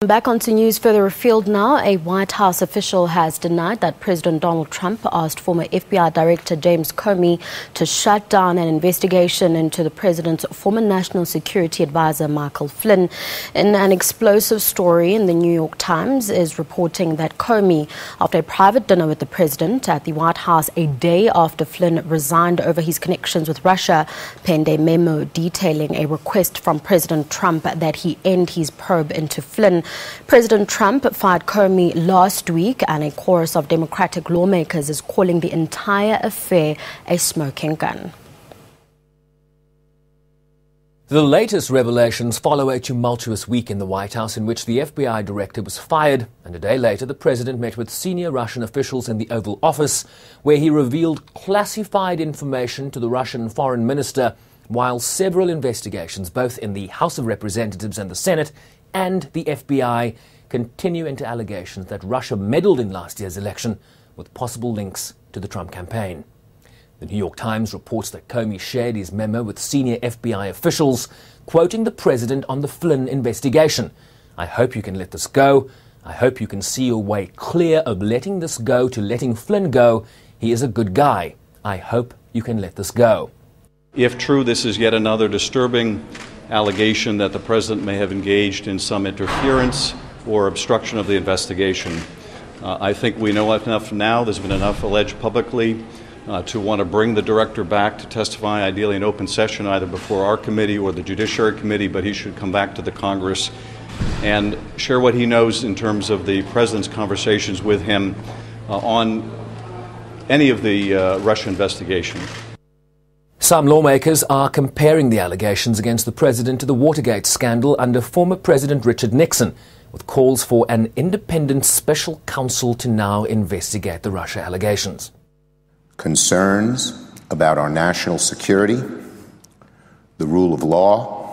Back onto news further afield now. A White House official has denied that President Donald Trump asked former FBI Director James Comey to shut down an investigation into the president's former national security advisor Michael Flynn. In an explosive story in the New York Times is reporting that Comey, after a private dinner with the president at the White House a day after Flynn resigned over his connections with Russia, penned a memo detailing a request from President Trump that he end his probe into Flynn. President Trump fired Comey last week, and a chorus of Democratic lawmakers is calling the entire affair a smoking gun. The latest revelations follow a tumultuous week in the White House in which the FBI director was fired, and a day later the president met with senior Russian officials in the Oval Office, where he revealed classified information to the Russian foreign minister, while several investigations, both in the House of Representatives and the Senate, and the FBI continue into allegations that Russia meddled in last year's election with possible links to the Trump campaign. The New York Times reports that Comey shared his memo with senior FBI officials, quoting the president on the Flynn investigation. "I hope you can let this go. I hope you can see your way clear of letting this go to letting Flynn go. He is a good guy. I hope you can let this go." If true, this is yet another disturbing allegation that the president may have engaged in some interference or obstruction of the investigation. I think we know enough now, there's been enough alleged publicly, to want to bring the director back to testify, ideally in open session, either before our committee or the Judiciary Committee, but he should come back to the Congress and share what he knows in terms of the president's conversations with him on any of the Russia investigation. Some lawmakers are comparing the allegations against the president to the Watergate scandal under former President Richard Nixon, with calls for an independent special counsel to now investigate the Russia allegations. Concerns about our national security, the rule of law,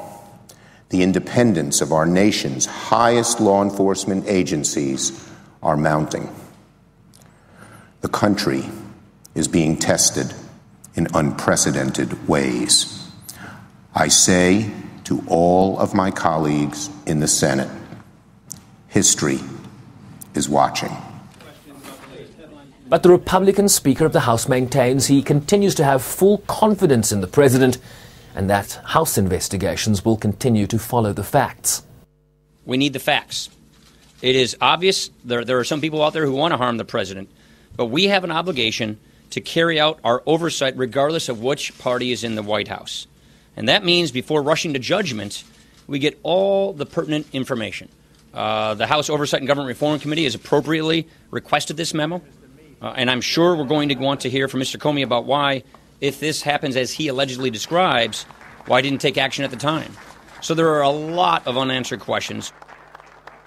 the independence of our nation's highest law enforcement agencies are mounting. The country is being tested in unprecedented ways. I say to all of my colleagues in the Senate, history is watching. But the Republican Speaker of the House maintains he continues to have full confidence in the president and that House investigations will continue to follow the facts. We need the facts. It is obvious there are some people out there who want to harm the president, but we have an obligation to carry out our oversight regardless of which party is in the White House. And that means before rushing to judgment, we get all the pertinent information. The House Oversight and Government Reform Committee has appropriately requested this memo, and I'm sure we're going to want to hear from Mr. Comey about why, if this happens as he allegedly describes, why he didn't take action at the time. So there are a lot of unanswered questions.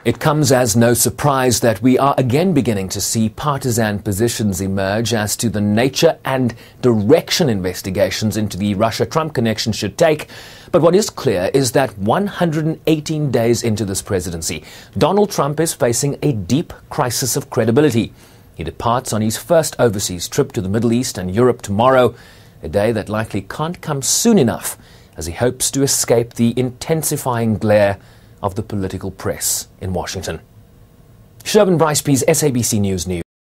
It comes as no surprise that we are again beginning to see partisan positions emerge as to the nature and direction investigations into the Russia-Trump connection should take. But what is clear is that 118 days into this presidency, Donald Trump is facing a deep crisis of credibility. He departs on his first overseas trip to the Middle East and Europe tomorrow, a day that likely can't come soon enough as he hopes to escape the intensifying glare of the political press in Washington. Bryce-Pease, SABC News.